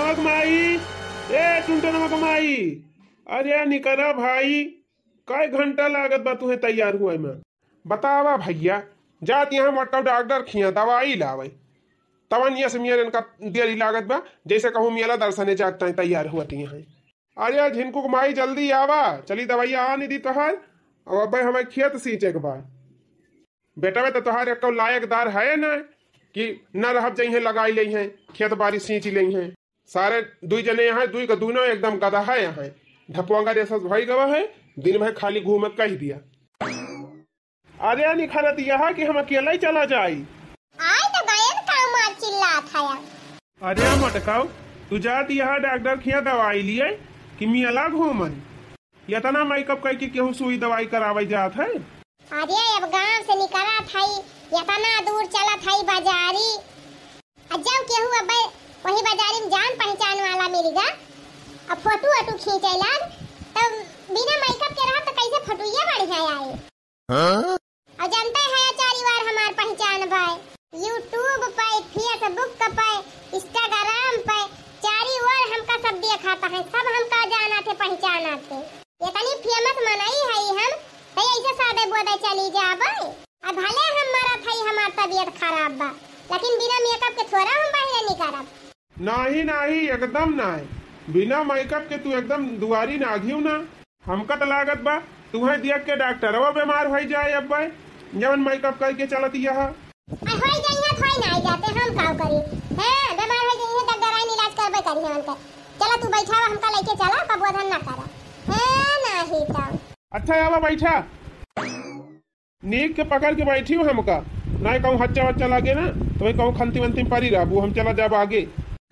नमक माई, ए टुंटो नमक माई, अरे निकरा भाई, कई घंटा लागत बा तुहे तैयार हुए में। बतावा भैया, जात यहाँ मोटा डॉक्टर खिया दवाई लावे तवन ये से मियर इनका देरी लागत बा, जैसे कहूँ मेला दर्शने जाता है तैयार हुआ हैं। अरे झिनकू माई जल्दी आवा, चली दवाइया आ नहीं दी तोहार, और अब हमें खेत सींचे के बाद बेटा में तो तोहार एक लायकदार है ना कि न रह जाइए लगाई ली हैं खेत बाड़ी सींच ली हैं। सारे दुई जने यहाँ दुई का दूनो एकदम गधा है यहाँ ढपुआंगा जैसा भाई गवा है, दिन भर खाली घूम कह दिया। अरे निखरत यह कि हम अकेला ही चला जाई। अरे मटकाओ तू जात यहाँ डॉक्टर खिया दवाई लिए कि मियाला घूमन इतना मेकअप करके केहू सुई दवाई करावे जात है। अरे अब गांव से निकला था इतना दूर चला था बाजारी, जब केहू अब वही बाजारी में जान पहचान वाला मिलेगा अब फोटो वोटो खींचे लाग तब बिना मेकअप के रहा तो कैसे फोटोइया बढ़िया आए। और जानते हैं चारी बार हमार पहचान भाई यूट्यूब पे फेसबुक पे इंस्टाग्राम पे चारी बार हमका सब दिखाता है, सब हमका जाना थे पहचाना थे। इतनी फेमस मनाई है हम तो ऐसे सादे बोदे चली जाबे। अब भले हमारा थई हमार तबीयत खराब बा लेकिन बिना मेकअप के थोड़ा हम बाहर निकलब। नहीं नहीं एकदम नहीं, बिना मेकअप के तू एकदम दुआरी ना घियो ना। हमका तो लागत बा तुम्हें देख के डॉक्टर वो बीमार हो जाए अब भाई जवन मेकअप करके चलती है। होई जाइए थोई नहीं जाते हम का करी हां बीमार हो जाइए डॉक्टर आई इलाज करबे करी हम का। चला तू बैठा हमका लेके चला कबोधन ना करा हां नहीं तो अच्छा आवा बैठा नीक के पकड़ के बैठी हूँ हमका नहीं कहूँ हच्चा वच्चा लगे ना तो वही कहूँ खंती वंती पारी रहबू हम चला जाब आगे।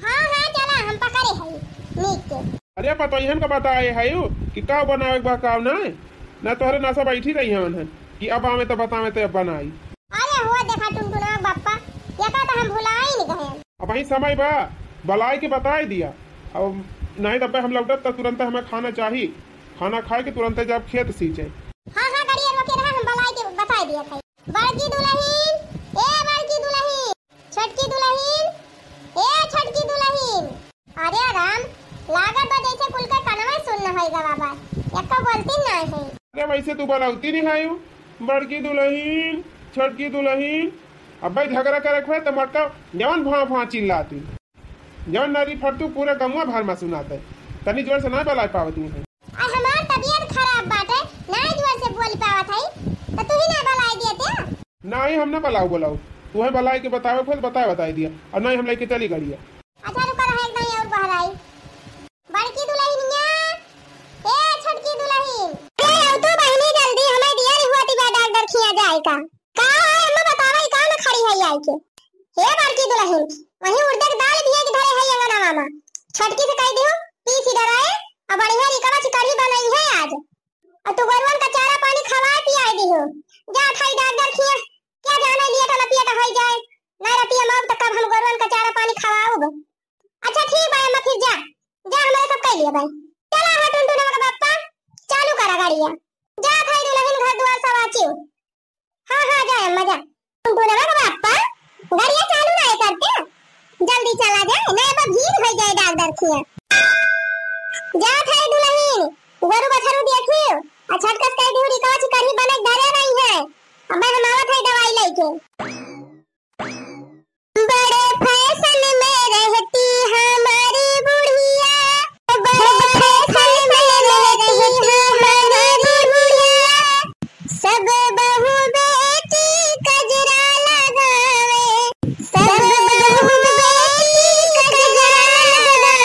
हाँ हाँ चला हम पकड़े हैं नीक के। अरे पता ही का बताए है कि का बनावे बा का ना तोहरे नासा बैठी रही है कि अब आवे तो बतावे तो अब बनाई। अरे हुआ देखा टुनटुना बाप्पा ये का तो हम भुला ही नहीं गए। अब वही समय बा बलाई के बताए दिया, अब नहीं तब हम लौटब तो तुरंत हमें खाना चाहिए, खाना खाए के तुरंत जब खेत सींचे। हाँ हाँ गाड़ी रोके रहा हम बलाई के बता दिया था। बड़की दुल्हन ए बड़की दुल्हन छोटकी दुल्हन ए छोटकी दुल्हन। अरे राम लागत बा जैसे कुल का कनवा सुनना होएगा बाबा एक तो बोलती नहीं है। अरे वैसे तू बुलाती नहीं है बड़की दुल्हन छोटकी दुल्हन। अब भाई झगड़ा करे हुए तो मटका जवन भा भा चिल्लाती जवन नारी फटू पूरे गमुआ भर में सुनाते तनी जोर से ना बुला पावती है। हमार तबीयत खराब बाटे नहीं जोर से बोल पावत है तो तू ही ना बुलाई देते। नहीं हम ना बुलाऊ तू है बुलाई के बतावे फिर बताए दिया और नहीं हम लेके चली गई। अच्छा रुका रहा एक नहीं और बहराई बड़की दुल्हनिया ए छोटकी दुल्हन ए आओ तो बहनी जल्दी हमें दिया हुआ थी डॉक्टर खिया जाए का है अम्मा बतावे का ना खड़ी है आई के। हे बड़की दुल्हन वही उड़द की दाल भी है कि धरे है अंगना मामा छोटकी से कह दियो पीस इधर आए अब बढ़िया रिकवा चिकरी बनाई है आज और तू गरवन का चारा पानी खवा पिया दी हो जा खाई डॉक्टर खिया क्या जाने लिए तो लपिया हो जाए ना रतिया मां तक कब हम गरवन का चारा पानी खवाओ। अच्छा ठीक है अम्मा फिर जा हमारे सब कह लिया भाई चला है टुनटुना का बाप्पा चालू करा गाड़िया जा भाई दुल्हन घर द्वार सब आचियो। हां हां जा अम्मा जा टुनटुना का बाप्पा गाड़िया चालू नहीं करते जल्दी चला जा नहीं अब भीड़ हो जाए डॉक्टर खिया जा थाई दुल्हन गरु बछरू देखियो अच्छा कस कह दियो रिकाच करही बने डरे नहीं है अब हम आवत है दवाई लेके। बड़े फैशन में रहती हमारी बुढ़िया बड़े फैशन में रहती हमारी बुढ़िया सब बहू बेटी कजरा लगावे सब बहू बेटी कजरा लगावे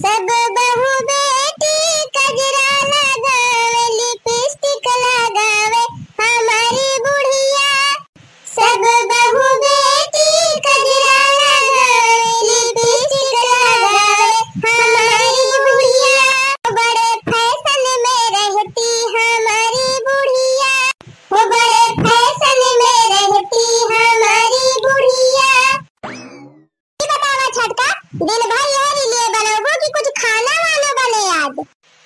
सब बहू बेटी कजरा लगावे लिपस्टिक लगावे हमारी बुढ़िया सब बहू बेटी कजरा लगावे लिपस्टिक लगावे हमारी बुढ़िया बड़े फैशन में रहती हमारी बुढ़िया वो बड़े फैशन में रहती हमारी बुढ़िया। ये बतावा छटका दिन भर यह रील बनाओ कि कुछ खाना वाना बने आज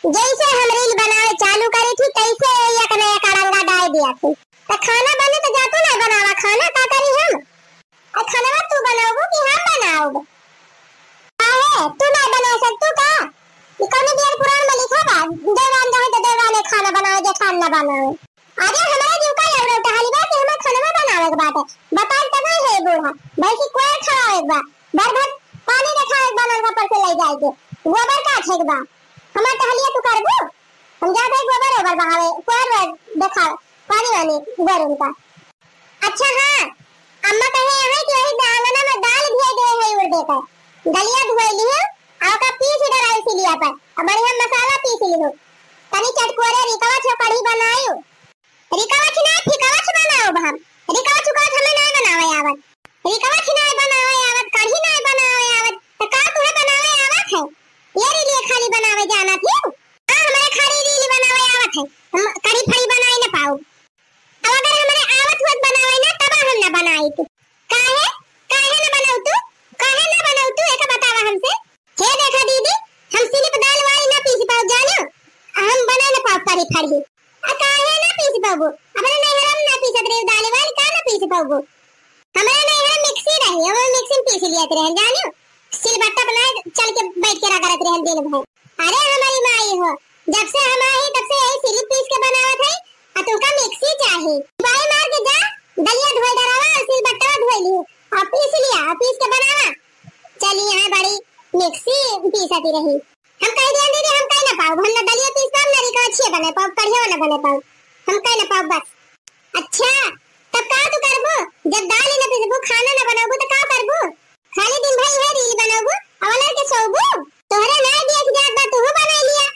जैसे हम रील बनावे चालू करी थी तैसे एक नया करंगा डाल दिया थी तो खाना बने तो जातो ना बनावा खाना का करी हम और खाना तू बनाओ कि हम बनाओ काहे तू ना बनावे। अरे हमारे जीव का लवड़ा टहली बा कि हमें खाना बनावे के बात है। बता तब है बूढ़ा भाई की कोई खावे बा भर भर पानी के खाए बनल का पर से ले जाए के गोबर का छेक बा हमार टहलिया तू करबो हम जा भाई गोबर ओबर बहावे कोर देखा पानी वाली गोबर उनका। अच्छा हां अम्मा कहे है कि यही आंगना में दाल धोए दे है उड़ देकर दलिया धोए लिए और का पीस डराई सी लिया पर अब बढ़िया मसाला पीस लियो तनी चटकोरे रिकवा छ कढ़ी बनायो रिकवा छ ना फिकवा छ बनाओ हम रिकवा छ का हमें नहीं बनावे आवत रिकवा छ नहीं बनावे आवत कढ़ी नहीं बनावे आवत तो का तुम्हें बनावे आवत है ये रे लिए खाली बनावे जाना थी हां हमारे खाली रील बनावे आवत है हम कढ़ी फड़ी बनाई ना पाओ अब अगर हमारे आवत हुत बनावे ना तब हम ना बनाई तू काहे काहे ना बनाऊ तू काहे ना बनाऊ तू एक बतावा हमसे हे देखा दीदी हम सिर्फ दाल वाली ना पीस पाओ जानो हम बना ना पाओ कढ़ी फड़ी आ काहे ना पीस पाओ अपने नहीं हम ना पीसत रे दाल वाली का ना पीस पाओ हमारे नहीं हम मिक्सी रही हम मिक्सी पीस लिया रहे जानो सिलबट्टा बनाए चल के बैठ के रगड़त रहे दिन भर। अरे हमारी माई हो जब से हम आई तब से यही सिल पीस के बनावत है आ तो का मिक्सी चाहिए बाई मार के जा दलिया धोए डरावा और सिलबट्टा धोए लियो और पीस लिया और पीस के बनावा चली यहां बड़ी मिक्सी पीसती रही हम कह दिया दीदी हम कह ना पाओ हम ना दलिया पीस पाओ ना रिका अच्छे बने पाओ कढ़िया ना बने पाओ हम कह ना पाओ बस। अच्छा तब का तू करबो जब दाल ना पीसबो खाना ना बनाबो तो का करबो खाली दिन भाई है रील बनाबो अवलर के सोबो तोहरे ना देख जात बा तू बना लिया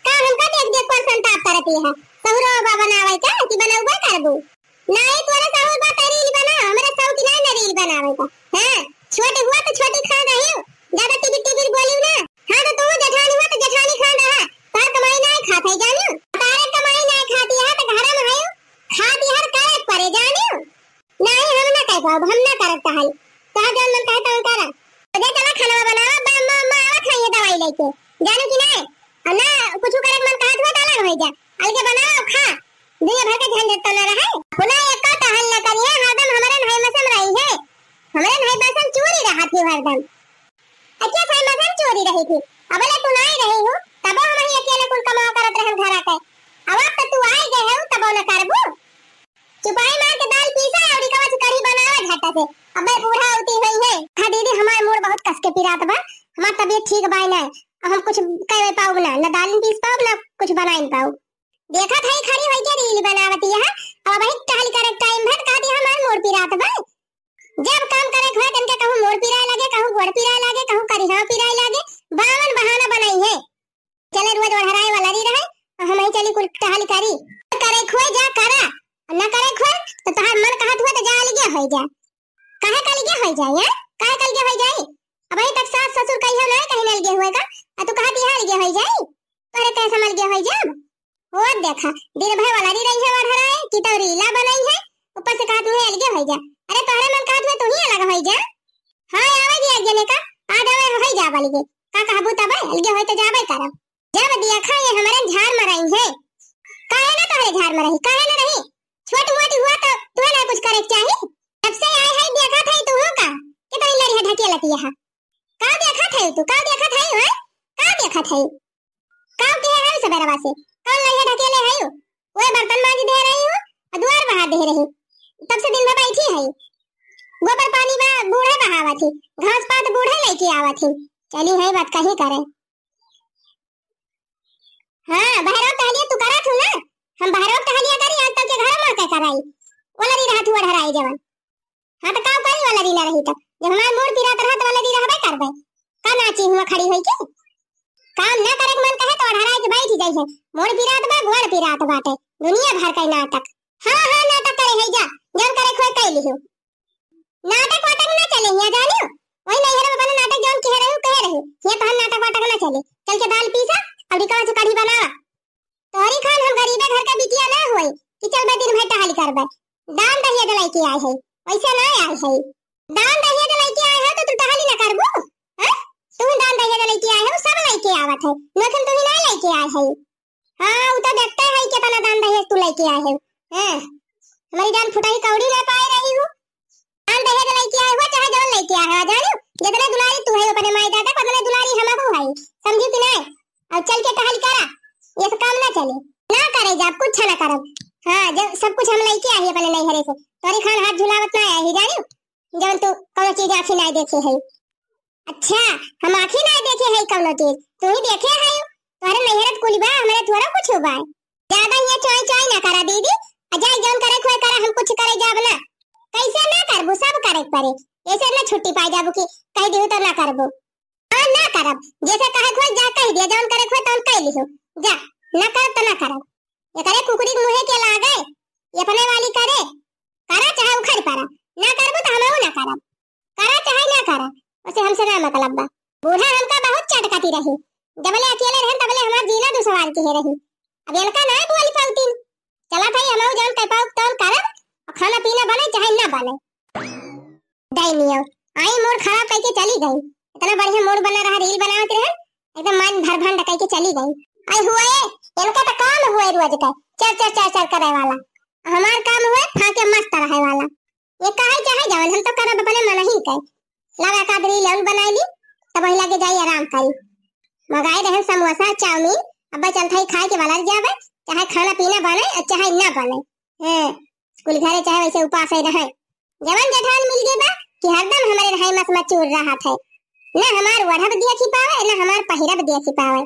का हमका देख देख कौन संताप करती है सहुरो बा बनावे का कि बनाबो करबो नहीं तोरे सहुर बा रील बना हमरे सौ की ना रील बनावे का हां छोटे हुआ तो छोटी खा रही हो ज्यादा टीवी टीवी बोलियो ना हां तो तू जेठानी हुआ तो जेठानी खा रहा तार कमाई नहीं खाता है जानो तारे कमाई नहीं खाती है तो घर में आयो खाती हर काहे परे जानो नहीं हम ना कह पाओ हम ना करत हाल कहा जन मन कहता हूं करा दे चला खाना बनावा बा मां आवा खाइए दवाई लेके जानो कि नहीं ना कुछ करे मन कहत हुआ तो अलग हो जा अलगे बनाओ खा दुनिया भर के झंझट तो ना रहे पुना एक का हल ना करिए हरदम हमारे नहीं मसम रही है हमारे नहीं बसन चोरी रहा थी हरदम। अच्छा सही मसम चोरी रही थी अब ले तू नहीं रही हो तब हम ही अकेले कुल कमाओ करत रहन घर आके अब तो तू आई गए हो तब ना करबो चुपाई मार के दाल पीसा और कवच कढ़ी बनावे झटा से अबे बूढ़ा होती हुई है हां दीदी हमारे मूड बहुत कस के पिरात बा हमार तबीयत ठीक बा ना हम कुछ कह पाओ ना दाल पीस पाओ ना कुछ बना नहीं पाओ देखा था खड़ी होई के रील बनावती है अब भाई टहल करे टाइम भट कहती हमार मूड पिरात बा जब काम करे घर कन के कहूं मोर पिराए लगे कहूं गोड़ पिराए लगे कहूं करिहा पिराए लगे बावन बहाना बनाई है चले रोज हराए वाला री रहे हम ही चली कुल टहल करी करे खोए जा करा न करे खोए तो तहार मन कहत हुआ तो जा अलगे होई जा काहे कलगे होई जाए या काहे कलगे होई जाए अब अभी तक सास ससुर कहियो ना कहीं अलगे होएगा आ तू कहती है अलगे होई जाए तोरे कैसे अलगे होई जा हो देखा दिन भर वाला री रही है और हराए की तो रीला बनाई है ऊपर से कहत हुए अलगे होई जा अरे तोहरे मन कहत हुए तू ही अलग होई जा हां आवे जी एक जने का आ जावे होई जा वाली के का कहबू तब अलगे होई तो जाबे करब जब दिया खाए हमारे झाड़ मराई है काहे ना तोहरे झाड़ मराई काहे ना रही छोट मोटी हुआ तो तू ना कुछ करे चाहिए जब से आए है देखा था तू हो का कि तो लड़ी ढके लती है का देखा था तू का देखा था है का देखा था का के है सबेरा वासे कौन लड़ी ढके ले है ओए बर्तन मांज दे रही हो द्वार बहा दे रही तब से दिन भर बैठी है गोबर पानी में बूढ़े बहावा थी घास पात बूढ़े लेके आवा थी चली है बात कहीं करे हां बहरो टहलिया तू करा थू ना हम बहरो टहलिया करी आज तक के घर में के कराई वाला री रहत हुआ हराई जवन हां तो का करी वाला री ना रही तब जब हमार मोर पिरात रहत वाला री रहबे करबे का नाची हुआ खड़ी होई के काम ना करे मन कहे तो हराई के बैठ जाई है मोर पिरात बा गोड़ पिरात बाटे दुनिया भर का नाटक हां हां नाटक करे है जा जन करे खोए कह लियो नाटक वाटक ना चले या जानियो वही नहीं हर बने नाटक जौन कह रहे हो ये तो हम नाटक वाटक ना चले चल के दाल पीसा और रिका से कढ़ी बनावा तोरी खान हम गरीबे घर का बिटिया ना होई कि चल बे दिन भर टहल करबे दान दहिया दलाई के आए है वैसे ना आए है दान दहिया दलाई के आए है तो तू टहल ना करबो हैं तू दान दहिया दलाई के आए हो सब लेके आवत है लेकिन तू नहीं लेके आए है हां उ तो देखते है कि तना दान दहिया तू लेके आए है हैं हमारी जान फुटाई कौड़ी ना पाए रही हूं दान दहिया लेके आए हो चाहे जौन लेके आए हो जानो जितने दुलारी तू है अपने माई दादा पतले दुलारी हम हो है समझी कि नहीं अब चल के टहल करा ये सब काम ना चले ना कर करे जा कुछ ना करब। हां जब सब कुछ हम लेके आई अपने नहीं हरे से तोरी खान हाथ झुलावत ना आई जानियो जब तू कोनो चीज आखी नहीं देखे है। अच्छा हम आखी नहीं देखे है कोनो चीज तू ही देखे है तोरे नैहरत कुलबा हमारे थोड़ा कुछ होबा ज्यादा ये चोय चोय ना करा दीदी अजय जौन करे खोय करा हम कुछ करे जाब ना कैसे ना करबो सब करे पड़े ऐसे ना छुट्टी पाई जाबो कि कह दियो तो ना करबो हां ना करब जैसे कहे खोय जा कह दिया जौन करे खोय तौन कह लियो जा ना करब तो ना करब ये करे कुकड़ी मुंहे के लागे ये अपने वाली करे करा चाहे उखड़ पड़ा ना करबो तो हमहु ना करब करा चाहे ना करा उसे हमसे ना मतलब बा बूढ़ा हमका बहुत चटकाती रही जबले अकेले रहन तबले हमार जीना दो सवाल की है रही अब एलका ना बोली पाउतीन चला भाई हमहु जान कह पाऊ तौन करब और खाना पीना बने चाहे ना बने दैनियो आई मूड खराब करके चली गई इतना बढ़िया मूड बना रहा रील बनावत रहे एकदम मन भर भर डकाई के चली गई आई हुए इनका तो काम हुए रोज का चर करे वाला हमार काम हुए फाके मस्त रहे वाला ये कहे चाहे जावन हम तो करब अपने मन ही कह लगा का रील उन बनाईली तब वही लगे जाई आराम करी मंगाए रहे समोसा चाउमीन अब चल थाई खाए के वाला जावे चाहे खाना पीना बने और चाहे ना बने हैं स्कूल घरे चाहे वैसे उपास ही रहे जवन जेठान मिल गए बा कि हरदम हमारे रहे मस मचूर रहा था ना हमार वढ़ब दिया की पावे ना हमार पहिरब दिया की पावे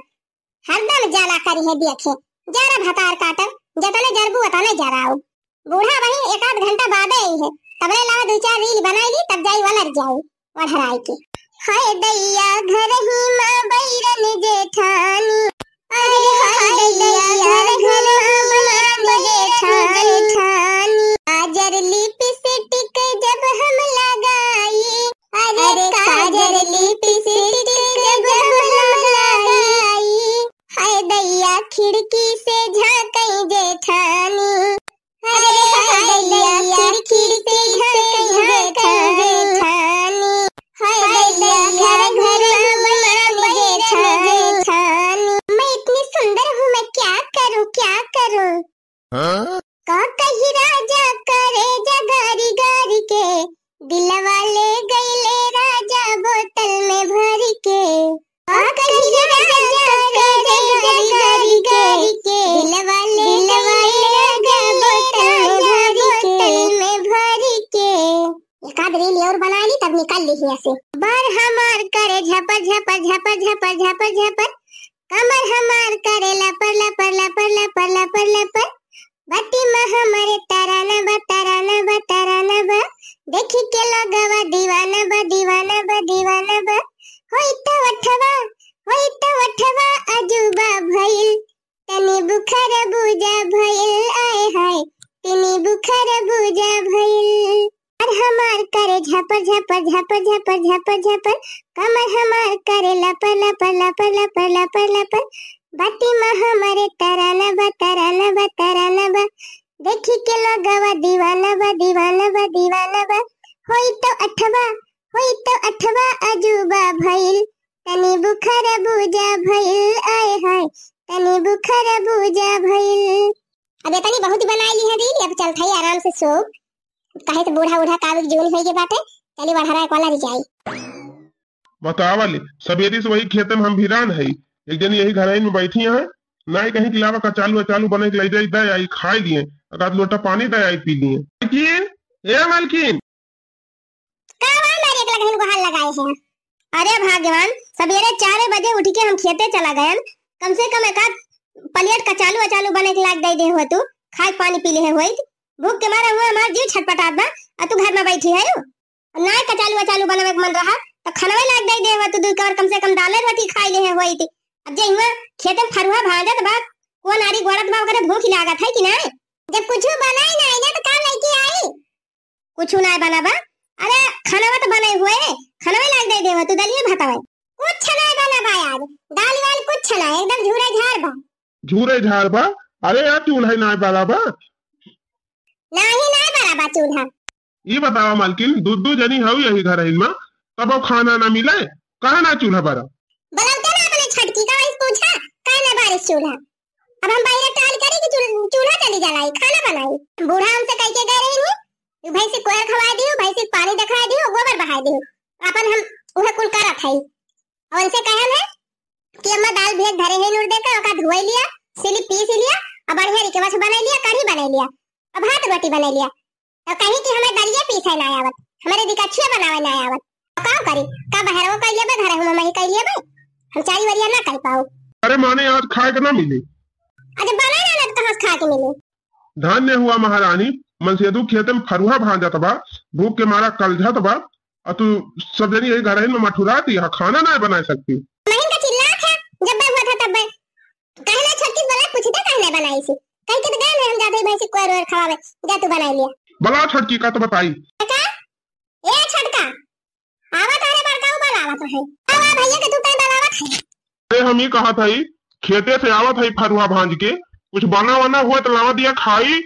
हरदम जाला करी है देखे जरा भतार काटब जतने जरबू उतने जराऊ बूढ़ा वही एक आध घंटा बाद आई है तबले ला दो चार रील बनाई तब जाई वलर जाई वढ़राई की हाय दैया घर ही मां बैरन जेठानी अरे हाय दैया घर मां जेठानी काजर लिपस्टिक जब हम लगाई अरे काजर लिपस्टिक जब हम लगाई हाय दैया खिड़की से झांकई जेठानी अरे हाय दैया खिड़की से झांकई जेठानी हाय दैया घर घर मां जेठानी मैं इतनी सुंदर हूँ मैं क्या करूँ का कही राजा करे जगारी गारी के दिल वाले गईले राजा बोतल में भर के का कही राजा करे जगारी गारी के दिल वाले राजा बोतल में भर के एक आध रील और बना ली तब निकाल ली ऐसे बार हमार करे झपर झपर झपर झपर झपर झपर कमर हमार करे लपर लपर लपर लपर लपर लपर बटी में हमारे तराना बा देखी के लगवा दीवाना बा होई तो वठवा अजूबा भइल तनी बुखार बुझा भइल आए हाय तनी बुखार बुझा भइल और हमार करे झपर झपर झपर झपर झपर झपर कमर हमार करे लपर लपर लपर लपर लपर लपर बाटी में हमारे तराना बा देखी के लगवा दीवाना बा होई तो अठवा अजूबा भइल तनी बुखार बुझा भइल आए हाय तनी बुखार बुझा भइल अब तनी बहुत बनाई ली है रील अब चल थाई आराम से सो काहे तो बूढ़ा काबिल जीवन होई के बाटे चली बढ़ारा एक वाला रिजाई बतावली सवेरे से वही खेते में हम भिरान है एक दिन यही घर में बैठी है ना ही कहीं खिलावा का चालू बने के ले जाई आई खाई दिए अगर लोटा पानी दे आई पी लिए मालकिन का हमारे एक लगन को हाल लगाए हैं अरे भगवान सवेरे 4 बजे उठ के हम खेते चला गए कम से कम एक प्लेट का चालू बने के लाग दे दे हो तू खाए पानी पी ले है होई भूख के मारा हुआ हमार जीव छटपटात बा आ तू घर में बैठी है ना का चालू बनावे के मन रहा तो खाना लाग दे दे हो तू दू कम से कम दाल रोटी खाई ले है होई अब जे हुआ खेते में फरुआ भाजत बा कौन आरी गोड़त बा ओकरे भूख लागत है कि ना जब कुछ बनाई ना आइना तो काम लेके आई कुछ ना बनाबा अरे खाना तो बनाई हुए खाना लाग दे देवा तू दलिए भात है कुछ ना बनाबा यार दाल वाल कुछ ना एकदम झूरे झाड़ बा अरे यार चूल्हा ना बराबा नहीं बराबा चूल्हा ये बतावा मालकिन दूध जनी हऊ यही घर में तब खाना ना मिले कहा ना चूल्हा बरा बनाते ना अपने छटकी का इस पूछा काहे ना बारिश चूल्हा अब हम बाहर टाल करी कि चूल्हा चली जलाई खाना बनाई बूढ़ा हमसे कह के गए रही भाई से कोयर खवा दियो भाई से पानी दिखा दियो गोबर बहा दियो अपन हम उहे कुल करत हई और उनसे कहल है कि अम्मा दाल भेज धरे है नूर देकर ओका धोई लिया सिली पीस लिया अब बढ़िया री के बस बना लिया, कढ़ी बना लिया, अब भात रोटी बना लिया। तो कहीं कि हमें दलिया पीसे ना आवत, हमारे दिकछिया बनावे ना आवत। का करी का बहरवा कर लेबे, घर हम मही कर लेबे, हम चारी वरिया ना कर पाऊ। अरे माने आज खाए के ना मिले। अरे बना ना तो कहां खा के मिले। धन्य हुआ महारानी, मनसेदू खेते में फरुहा भांजत बा, भूख के मारा कलझत बा, और तू सब जनी यही घर में मठुराती है, खाना ना बना सकती। महीन का चिल्लात है, जब मैं हुआ था तब कहना छटकी बोला पूछते कहने बनाई सी, कहीं के गए हम जाते भैंसी कोई रोर खवावे, जा तू बना लिया। बला छटकी का तो बताई। का ए छटका आवत है, बड़का उबल आवत है, आवा भैया के तू कहीं बनावत है। अरे हम ही कहा था ही खेते से आवत है फरुहा भांज के, कुछ बना वना हुआ तो लावा दिया खाई।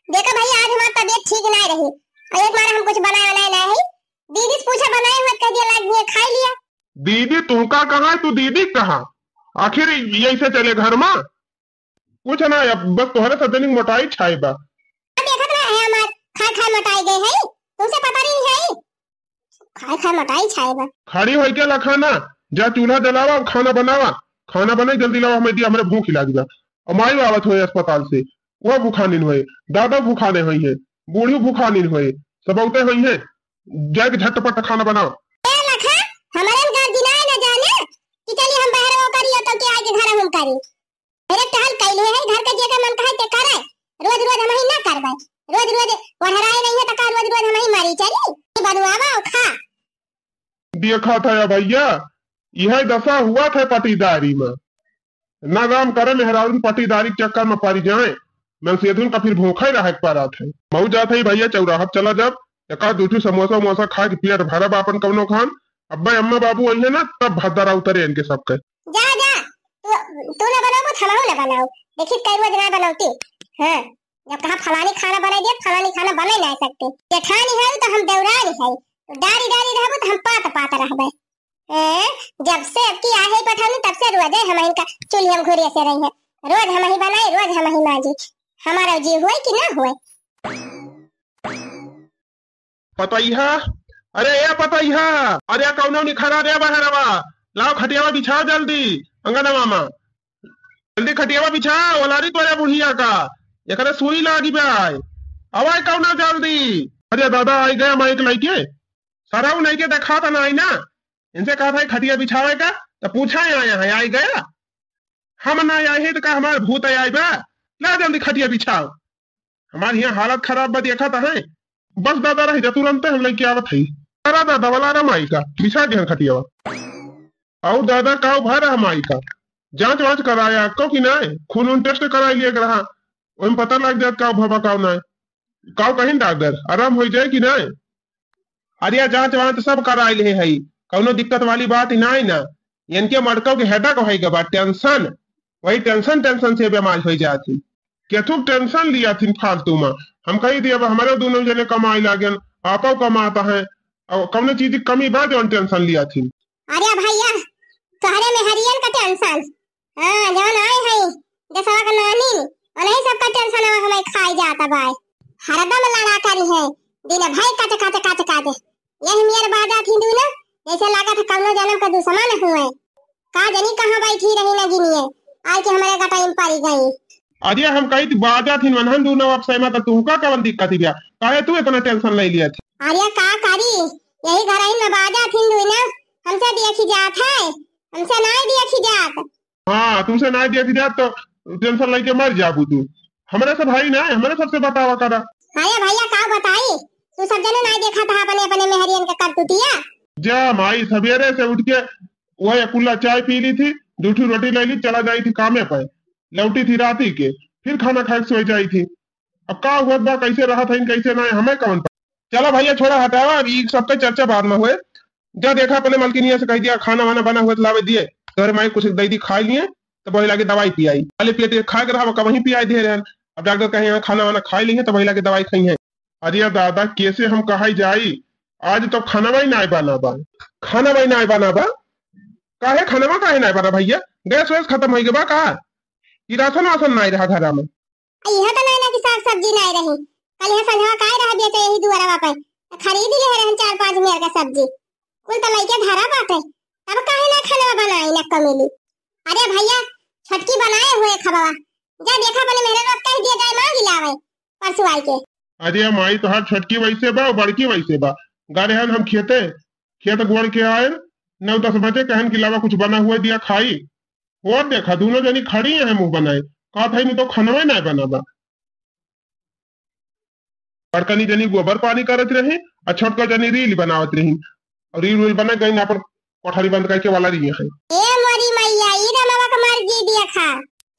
देखो भैया आज हमारी तबीयत ठीक नहीं रही, और एक बार हम कुछ बनाए नहीं है, दीदी से पूछा बनाए हुए कह दिया लाग दिया खा लिया। दीदी तुमका कहा है, तू दीदी कहा, आखिर यही से चले घर में कुछ ना, बस तुम्हारे सदनी मोटाई छाई बा। देखत ना है हमार खा खा मोटाई गई है, तुमसे पता नहीं है, खा खा मोटाई छाई बा। खड़ी हो के लखा ना, जा चूल्हा जलावा खाना बनावा, खाना बनाई जल्दी लावा, हमें दिया हमारे भूख लगी बा। और माई आवत हुए अस्पताल से, वह भूखा नहीं हुए, दादा भूखा नहीं हुई है, बूढ़ी भूखा नहीं हुए, सब औते हुई है, जाके झटपट खाना बनाओ। ए लखा हमारे घर दिनाए न जाने कि चली हम बाहर वो करियो तो के आके घर हम करी, मेरे टहल कैले है घर का जगह मन कहे ते करे, रोज रोज हम ही ना करबे, रोज रोज वहराए नहीं है तो का रोज रोज हम ही मारी चली बनुआवा और खा। देखा था या भैया, यह दशा हुआ था पटीदारी में, ना काम करे मेहरारून पटीदारी के चक्कर में पड़ जाए, मैं सेधुन का फिर भूखा ही रह पारा थे। मऊ जाते ही भैया चौराहा चला, जब एक दूठू समोसा वमोसा खा के पेट भरा बापन कवनो खान, अब्बा अम्मा बाबू आई है ना तब भद्दरा उतरे इनके सबके। जा जा तू ना बनाओ थमाओ ना बनाओ, देखिए कई रोज ना बनाती। हां जब कहा फलानी खाना बना दे, फलानी खाना बना नहीं सकते, जेठानी है तो हम देवरानी है, तो डारी डारी रहबो तो हम पात पात रहबे। जब से अब की आहे पठानी तब से रोज हम इनका चूल्हे हम घुरे से रही है, रोज हम ही बनाए, रोज हम ही मांजी, हमारा जी हुए कि ना हुए। पतैहा, अरे ये पतैहा, अरे कौनो निखरा रे बहरवा, लाओ खटियावा बिछा जल्दी, अंगना मामा जल्दी खटियावा बिछा, ओलारी तोरे बुढ़िया का, एकरे सुई लागी बाय, अवाय कौना जल्दी। अरे दादा आई गया माइक लइके, सारा नहीं के देखा था ना, ना इनसे कहा था खटिया बिछावे का, तो पूछा आया है, आई गया हम ना आए हैं तो कहा हमारे भूत आई बा, ला जल्दी खटिया बिछाओ, हमारे यहाँ हालत खराब बा देखा था है। बस दादा रही तुरंत हम लेके आवत है, अरे दादा वाला रमाई का बिछा दिया खटिया, और दादा का भर हमारी का जांच वाच कराया को कि ना, खून उन टेस्ट करा लिए रहा, वही पता लग जाए का भवा का ना, का कहीं डॉक्टर आराम हो जाए कि ना। अरे जांच वांच सब करा लिए है, कौनो दिक्कत वाली बात ही ना, इनके मड़कों के हेडक होएगा बा टेंशन, वही टेंशन टेंशन से बीमार हो जाती, केथु टेंशन लिया थी फालतू में, हम कही दिए हमारे दोनों जने कमाई लागन, आपो कमाता है, और कौन चीज की कमी बा जो टेंशन लिया थी। अरे भैया तोहरे में हरियन का टेंशन, हां जवन आए है दसवा का नानी, और नहीं सब का टेंशन हमें खाई जाता भाई, हरदम लड़ा करी है, दिन भाई काटे काटे काटे काटे, यही मेरे बाजा थी दू ना, जैसे लगा था कौनो जन्म का दुश्मन हुए, का जनी कहां बैठी रही ना गिनिए, आज के हमारे का टाइम पारी गई। अरे हम कही थी बाजा थी मनहन दूनो अब सही मत तू का कवन दिक्कत ही गया, काहे तू इतना टेंशन ले लिया थी। अरे का करी यही घर ही में बाजा थी दू ना, हमसे देखी जात है, हमसे नहीं देखी जात। हाँ तुमसे नहीं देखी जात तो टेंशन लेके मर जाबू तू, हमारे से भाई ना हमारे सबसे बतावा करा। अरे भैया का बताई, तू सब जने नहीं देखा था अपने अपने में हरियन का करतुतिया। जा माई सवेरे से उठ के वह कुल्ला चाय पी ली थी, दूठी रोटी ले ली, चला जाई थी कामे पे, लौटी थी राती के, फिर खाना खा के सो जाई थी, अब का हुआ बा कैसे रहा था कैसे ना हमें कौन पता। चलो भैया छोड़ा हटावा, अभी सबका चर्चा बाद में हुए, जा देखा अपने मलकिनिया से कह दिया खाना वाना बना हुआ तो लावे दिए, तो माई कुछ दे दी खा लिए, तो वही लाके दवाई पियाई, खाली पेट खा के रहा वहीं पियाई दे रहे, अब डॉक्टर कहे खाना वाना खा ली है तो वही लाके दवाई खाई है। अरे दादा कैसे हम कहा जाई, आज तो खाना वही ना बना बा, खाना वही ना बना बा, काहे खाना में काहे ना बना भैया, गैस वैस खत्म हो गया बा का, ये राशन वासन नहीं रहा घर में, यह तो नहीं ना कि साग सब्जी नहीं रही, कल यह संझवा काय रहा बेचे यही दुआरा पे खरीद ले रहन 4-5 मेर का सब्जी, कुल तो लइके धरा बाटे, अब काहे ना खाना बनाई ना कमेली। अरे भैया छटकी बनाए हुए खबवा, जा देखा अपने मेरे लोग कह दिया जाए मां गिलावे परसों आई के। अरे माई तो हर छोटकी वैसे बा और बड़की वैसे बा। गारे हन हम खेत गोड़ के आए 9-10 बजे कहन के अलावा कुछ बना हुआ दिया खाई। और देखा दोनों जनी खड़ी है मुंह बनाए कहा था नहीं तो खनवा नहीं बना बा। बड़कनी जनी गोबर पानी करत रही और छोटका जनी रील बनावत रही और रील बना गई ना पर कोठारी बंद करके वाला रही है। ए मोरी मैया ई रमावा का मार दी दिया खा,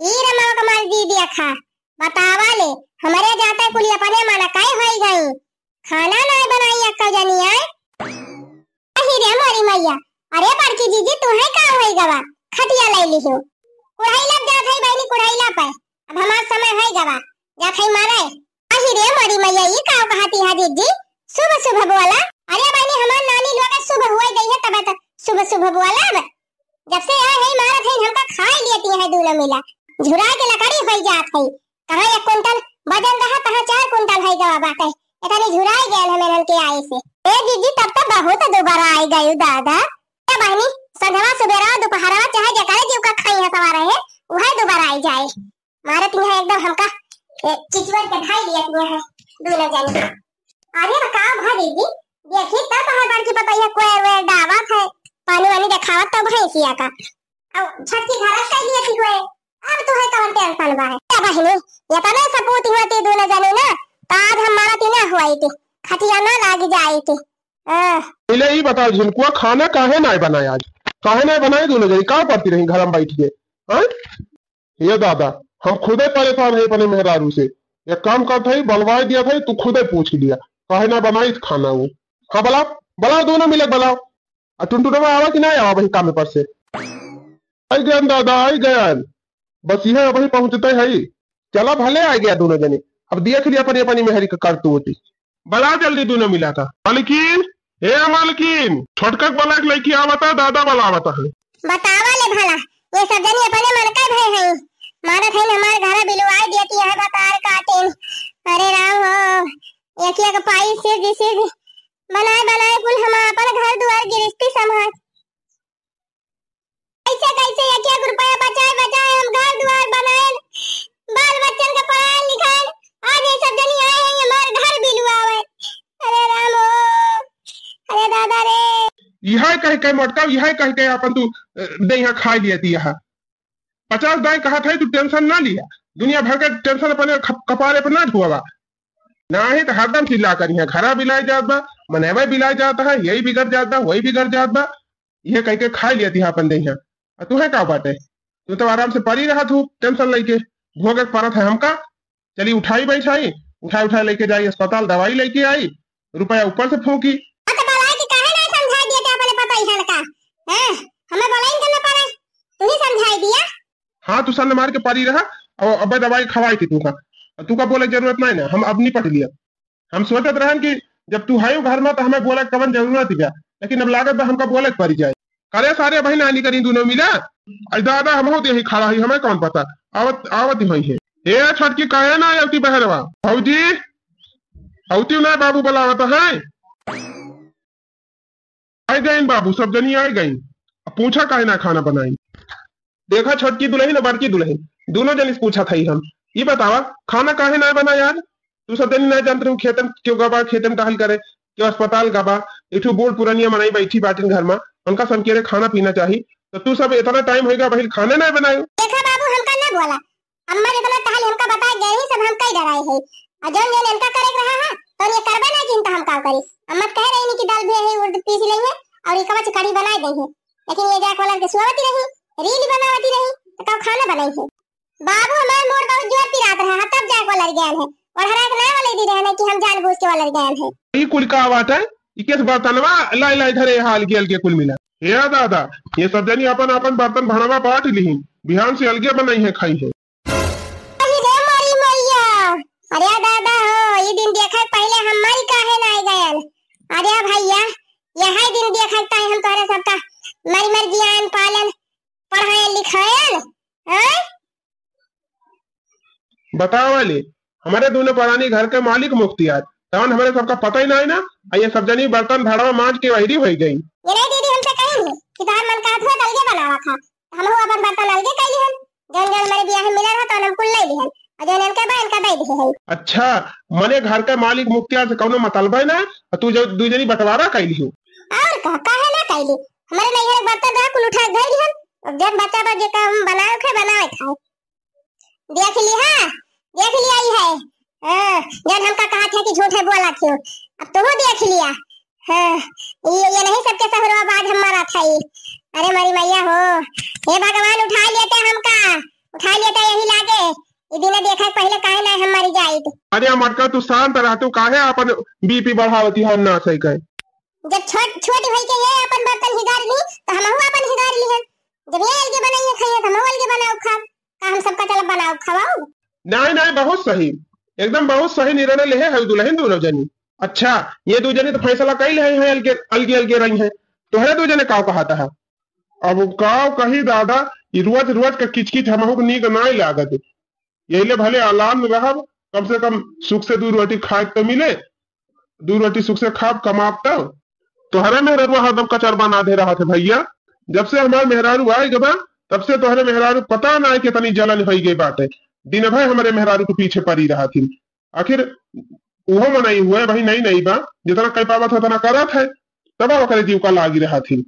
ई रमावा का मार दी दिया खा। बतावा ले हमारे जाता कुली अपने माना काई होई गई खाना नहीं बनाई अक्का जानी आए। अही रे मोरी मैया अरे बड़की जीजी तू है का होई गवा खटिया ले ली हो कुढ़ाई लग जात है बहनी कुढ़ाई ला पे अब हमार समय है गवा जा खई मारे। अही रे मोरी मैया ई का कहती है जीजी सुबह सुबह बोला। अरे बहनी हमार नानी लोग सुबह हुई गई है तब तक सुबह बोला जब से आए है मारा थे हमका खाई लेती है दूल्हा मिला झुरा के लकड़ी होई जात है कहां 1 कुंटल वजन रहा कहां 4 कुंटल है गवा बाटे इतनी झुराई गेल है मेरन के आए से। ए दीदी तब तो बहुत दोबारा आई गई दादा। ए बहनी संध्या सुबेरा दोपहरा चाहे जकारे जीव का खाई है सवार है वह दोबारा आई जाए मारे तीन है एकदम हमका चिचवर के ढाई लिया तीन है दूल्हा जाने। अरे का भा दीदी देखी तब हर बार की पता है कोई वे दावत है पानी वानी दिखावत तो भैंसिया का अब छत की घर से लिए थी कोई अब तो है कौन टेंशन बा है। क्या बहनी ये तो नहीं सपूत होती दोनों जाने ना तो आज हमारा तीन हुई थी खटिया ना लाग जाई थी। पहले ही बताओ झुमकुआ खाना काहे नहीं बनाया आज काहे नहीं बनाए दोनों जनी का करती रही घर में बैठ के। हां ये दादा हम खुदे परेशान है अपने मेहरारू से एक काम करता है बलवा दिया था तू खुदे पूछ लिया काहे ना बनाई खाना वो। हाँ बुलाओ दोनों मिले बुलाओ और टुनटुनवा आवा कि नहीं आवा वही काम पर से। आई गया दादा आई गया बस यह वही पहुंचते है चला भले आ गया दोनों जने अब देख लिया अपनी अपनी मेहरी का करतू होती। बड़ा जल्दी दोनों मिला था मालकिन ए मालकिन छोटका बला के लड़की आवता दादा वाला आवता है। बतावा ले भला ये सब जनी अपने मन का भय है मारा थे हमारे घर बिलवाई देती है बतार काटे। अरे राम हो एक एक पाई से जिसे बनाए कुल हम अपन घर द्वार गिरस्ती संभाल कैसे एक एक रुपया बचाए हम घर द्वार बनाए बाल बच्चन का पढ़ाए लिखाए आज ये सब जनी आए हैं हमारे घर बिलवावे। अरे राम हो अरे दादा रे यह कह मोटका यह कह अपन तू दे यहाँ खा लिया थी यहाँ 50 दाई कहा था तू टेंशन ना लिया दुनिया भर का टेंशन अपने कपारे पर ना ढुआ ना ही तो हरदम चिल्ला कर यहाँ घरा बिलाए जात बा मनेवा बिलाए जाता है यही बिगड़ जात बा वही बिगड़ जात बा यह कह के खा लिया थी अपन दे यहाँ तू है का बाटे तू तो आराम से पड़ी रहा तू टेंशन लेके भोग परत है हमका चली उठाई बैठाई उठा लेके जाई अस्पताल दवाई लेके आई रुपया ऊपर से फूकी। हाँ तू सन मार के पड़ी रहा और अब दवाई खवाई थी तू का बोले जरूरत नहीं ना हम अब नहीं पढ़ लिया हम सोचते रहे कि जब तू है घर में तो हमें बोले कवन जरूरत है लेकिन अब लागत हमका बोले पड़ी जाए करे सारे बहन आनी करी दोनों मिला दादा हम होते यही खड़ा ही हमें कौन पता आवत ही है। ए छटकी कहे ना आवती बहरवा भौजी औती ना बाबू बुलावत है आई गई बाबू सब जनी आई गई पूछा काहे ना खाना बनाई देखा छोटकी दुल्हन बड़की दुल्हन दोनों जन पूछा था हम ये बतावा खाना काहे ना बना यार तू सब जनी नहीं जानते हूँ खेतन क्यों गबा खेतन टहल करे क्यों अस्पताल गबा एक बूढ़ पुरानिया मनाई बैठी बाटिन घर में उनका सब के खाना पीना चाहिए तो तू सब इतना टाइम होगा भाई खाने नहीं बनाए। देखा बाबू हमका ना बोला अम्मा इतना टहल हमका बता गई सब हम कई डराए है और जौन जन इनका करे रहा है तो ये करबे ना चिंता हम का करी अम्मा कह रही नहीं कि दाल भी है उर्द पीस लेंगे और एक कच्ची कढ़ी बना दे है लेकिन ये जा कॉलर के सुवावती रही रील बनावती रही तो कब खाना बनाई है। बाबू हमारे मोर बहुत जोर पिरात रहा तब जा कॉलर ज्ञान है और हरा के ना वाले दी रहने कि हम जानबूझ के वाले ज्ञान है ये कुल का बात है इकेस बर्तनवा लाई लाई धरे हाल के अलगे कुल मिला हे दादा ये सब जनी अपन अपन बर्तन भणवा बांट ली बिहान से अलगे बनाई है खाई है। अरे दादा हो ये दिन देखा पहले हमारी काहे ना आई गयल अरे भैया यही दिन देखता है हम तोरे सबका मर ज्ञान पालन पढ़ाए लिखाए बताओ वाले हमारे दोनों पुरानी घर के मालिक मुख्तियार तवन हमारे सबका पता ही नहीं ना ये सब जनी बर्तन भाड़ा मांझ के वही हो गई। ये नहीं दीदी हमसे कहेंगे कि तार मन का था अलगे बनावा था हम अपन बर्तन अलगे कैली हम जौन जौन हमारे बियाह में मिला रहा तो हम कुल ले लिहन और जौन इनका बा इनका दे दिए है। अच्छा मने घर का मालिक मुखिया से कौनो मतलब है ना, तू जो दू जनी बंटवारा कैली हो। और काहे ना कैली, हमारे नैहर बर्तन रहा कुल उठा धर लिहन, अब जब बच्चा बा जे काम बनाए खाए देख ली। हां देख लिया ही है। हां जब हमका कहा था कि झूठ है बोला क्यों, अब तो वो देख लिया। हां ये नहीं सबके सहुरा बाज हमारा था ये। अरे मारी मैया हो, हे भगवान उठा लेते हमका, उठा लेते यही लागे ई दिन देखा पहले काहे ना हमारी जाई। अरे मटका तू शांत रह, तू काहे अपन बीपी बढ़ावती है ना सही कहे। जब छोटी भाई के ये अपन बर्तन हिगार ली तो हम अपन हिगार ली है। जब ये अलगे बनाइए खाइए तो हम अलगे बनाओ खा, का हम सबका चल बनाओ खवाओ। नहीं नहीं बहुत सही, एकदम बहुत सही निर्णय ले है दुल्हन दोनों जनी। अच्छा ये दो जने तो फैसला कैल है अलगे अलगे अलगे रही है, तोहरे दो जने काव कहाता है। अब काव कही दादा रोज रोज का किचकिच हमहु नीक नहीं लागत, यही भले आराम में रहब, कम से कम सुख से 2 रोटी खाए तो मिले, 2 रोटी सुख से खाब कमाब तब। तोहरे मेहरारू हरदम कचर बना दे रहा थे भैया, जब से हमारे मेहरारू आए गबा तब से तोहरे मेहरारू पता ना कितनी जलन हो गई बाटे, दिन भर हमारे मेहरारू के पीछे पड़ी रहा थी। आखिर वो मनाई हुआ है भाई, नहीं बा जितना कह पावत उतना करत है, तब ओकरे जीव का लागी रहा थी।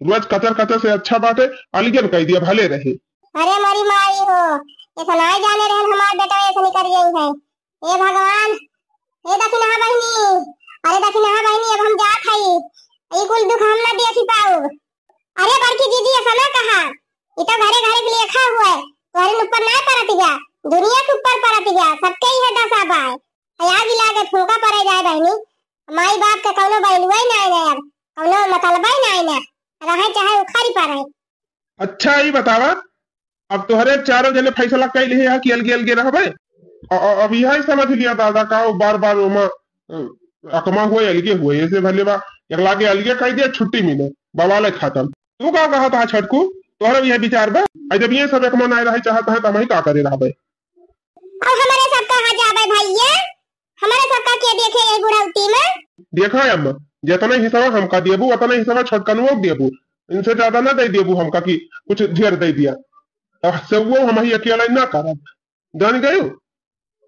रोज कचर कचर से अच्छा बाटे अलगन कह दिया भले रहे। अरे मारी माई हो, ऐसा ना जाने रहन हमार बेटा ऐसा नहीं कर गई है। हे भगवान, हे दक्षिणा बहनी, अरे दक्षिणा बहनी अब हम जात हई, ई कुल दुख हम ना देखी पाऊ। अरे बड़की दीदी ऐसा ना कहा, ये तो घरे घरे के लिए खा हुआ है, तुम्हारे ऊपर ना परत गया, दुनिया के ऊपर परत गया, सबके ही है दशा बाय। हया भी लागे फूका पड़े जाए बहनी, माई बाप के कौनो बैलुआ ना है यार, कौनो मतलबा ना है ना, रहे चाहे उखाड़ी पड़े। अच्छा ये बतावा, अब तोहरे चारों जने फैसला कैल है कि अलगे अलगे रहबे। अब यही समझ लिया दादा का बार बार ओमा अकमा हुए अलगे हुए, ऐसे भले बा एक लागे अलगे कह दिया छुट्टी मिले बवाले खत्म। तू का कहा था छटकू, तोहरा यह विचार बा, जब ये सब एकमा ना रहे चाहता है तो हम ही का करे रहबे। अब हमारे सब कहां जाबे भैया, हमारे सब का के देखे ये बुढ़ौती में। देखा है अम्मा, जितना हिस्सा हमका देबू उतना हिस्सा छटकनुओ देबू, इनसे ज्यादा ना दे देबू हमका कि कुछ ढेर दे दिया, सब वो हम ही अकेला ना करब, जान गयो।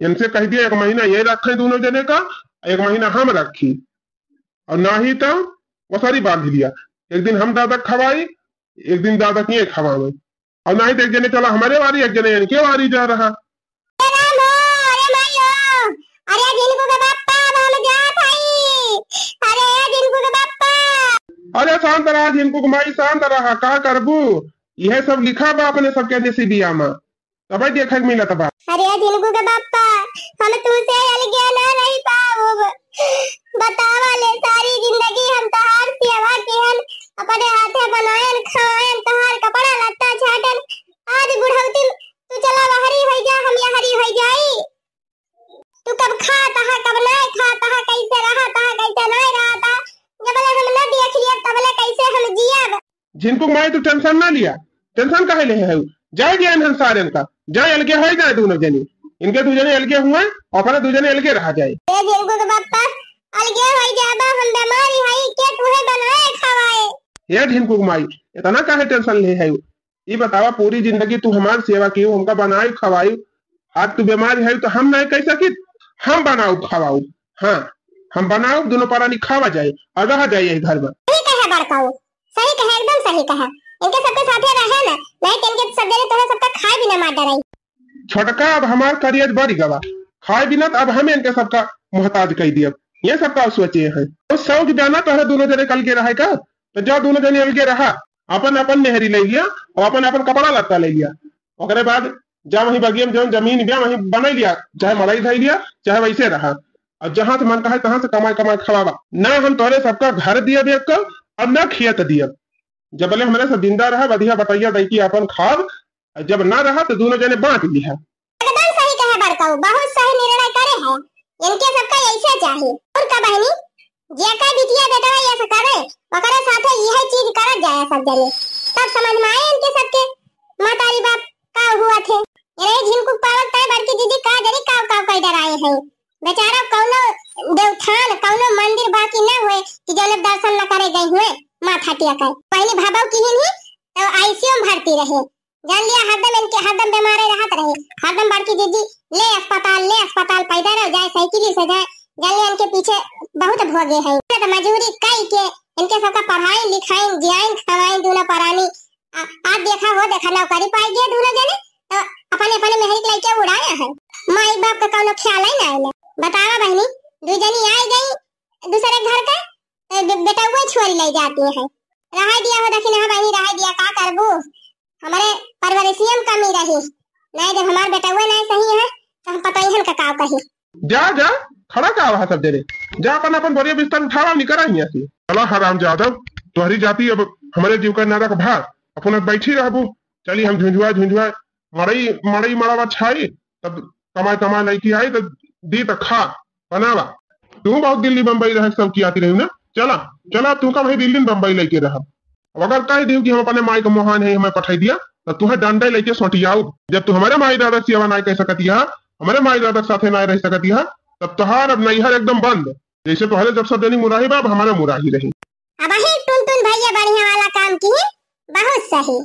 इनसे कह दिया 1 महीना ये रखे दोनों जने का, 1 महीना हम रखी, और ना ही तो वो सारी बांध लिया, एक दिन हम दादा खवाई एक दिन दादा किए खवावे, और ना ही तो एक जने चला हमारे वारी एक जने इनके वारी जा रहा। अरे शांत रहा जिनको घुमाई, शांत रहा, का करबू, यह सब लिखा बा अपने सबके नसीबिया में, तब देखे मिला तब। अरे जिनको के बापा हम तुमसे अलग ना नहीं पाऊब, बतावा ले सारी जिंदगी हम तहार सेवा किहन, अपने हाथे बनायन खायन, तहार कपड़ा लत्ता छाटन, आज बुढ़ौती तू चला हरी हो जा, हम यहाँ हरी हो जाई। तू कब खा तहा कब नहीं खा तहा, कैसे रहा तहा कैसे नहीं रहा था, जब हम न देख लिया तब कैसे हम जिया। जिनको मैं तू टेंशन ना लिया, टेंशन काहे ले है, जाए गया इन सारे का जाए अलगे हो जाए दोनों जने, इनके 2 जने अलगे हुए और अपने 2 जने अलगे रह जाए। जिनको के बापा अलगे हो जाबा, हम बीमारी हई के तुहे बनाए खवाए। ये ढिनको माई इतना काहे टेंशन ले है, ये बतावा पूरी जिंदगी तू हमारी सेवा की, हमका बनाई खवाई, आज तू बीमारी है तो हम नहीं कह सकी, हम बनाऊ खवाऊ, हाँ हम बनाऊ दोनों परानी खावा जाए और रह जाए घर में। सही कहे बड़काऊ, सही कहे, एकदम सही कहे, इनके सबके साथे रहे ना, नहीं तो इनके सब जने तोहे सबका खाए बिना मार डराई। छोटका अब हमार करियर बढ़ गवा, खाए बिना अब हम इनके सबका मोहताज कह दिया, ये सबका सोचे है। तो शौक जाना तो दोनों जने कल के रहे का, तो जाओ दोनों जने अलगे रहा, अपन अपन नेहरी ले लिया और अपन अपन कपड़ा लत्ता ले लिया, ओकरे बाद जा वही बगिया में जो जमीन बिया वही बना लिया, चाहे मलाई धई लिया चाहे वैसे रहा, और जहां से मन कहा तहां से कमाई कमाई खवावा ना, हम तोरे सबका घर दिया देख कर और न खियत दिया, जब बोले हमारे सब जिंदा रहा बढ़िया बटैया दै की अपन खाब, जब ना रहा तो दोनों जने बांट लिया। एकदम सही कहे बड़काऊ, बहुत सही निर्णय करे है, इनके सबका ऐसे चाहिए। और का बहनी जे का बिटिया बेटा ऐसा करे, ओकरे साथे यह चीज करत जाए सब जने, तब समझ में आए इनके सबके मातारी बाप का हुआ थे। ये जिनको पावत है बड़की दीदी का जरी काव काव कह डराए हैं, बेचारा कौनो देवथान कौनो मंदिर बाकी ना हुए कि जने दर्शन न करे गई हुए माथा टिका, पहले भाबाऊ की ही तो आईसीयू में भर्ती रहे, जान लिया हरदम इनके हरदम बीमारे रहत रहे, हरदम बड़की दीदी ले अस्पताल पैदा रह जाए साइकिल से जाए, जान लिया इनके पीछे बहुत भोगे हैं। तो मजूरी कई के इनके सबका पढ़ाई लिखाई जियाई खवाई दोनों परानी आज देखा हो देखा नौकरी पाई गया दोनों जने तो अपने अपने मेहरी लेके उड़ाया है। माई बाप का कोनो ख्याल ही ना आइले। बतावा बहनी दू जनी आई गई दूसरे घर के बेटा वो छोरी ले जाती है। रहा दिया हो दखिन हां बहनी रहा दिया का करबू, हमारे परवरिशियम कमी रही नहीं, जब हमार बेटा वो नहीं सही है तो हम पता ही का का कही। जा जा खड़ा का आवा सब देरे, जा अपन अपन बढ़िया बिस्तर उठावा निकरा हिया से। चला हराम जादव तोहरी जाती अब हमारे जीव का नारा का भार अपन बैठी रहबू। चली हम झुंझुआ मड़ई मड़ई मड़ावा छाई तब कमाई नहीं की आई तो दी तो खा बनावा। तू बहुत दिल्ली बम्बई रह सब की आती रही ना, चला चला तू का भाई दिल्ली बम्बई लेके रह। अगर कह दी कि हम अपने माई का मोहन है हमें पठाई दिया तो तुम्हें डंडे लेके सोटियाऊ। जब तू हमारे माई दादा सेवा नहीं कह सकती है, हमारे माई दादा के साथ नहीं रह सकती है, तब तुहार अब नैहर एकदम बंद। जैसे पहले जब सब देनी मुराही बाब हमारे मुराही रही। अब टुन टुन भैया बढ़िया वाला काम की बहुत सही।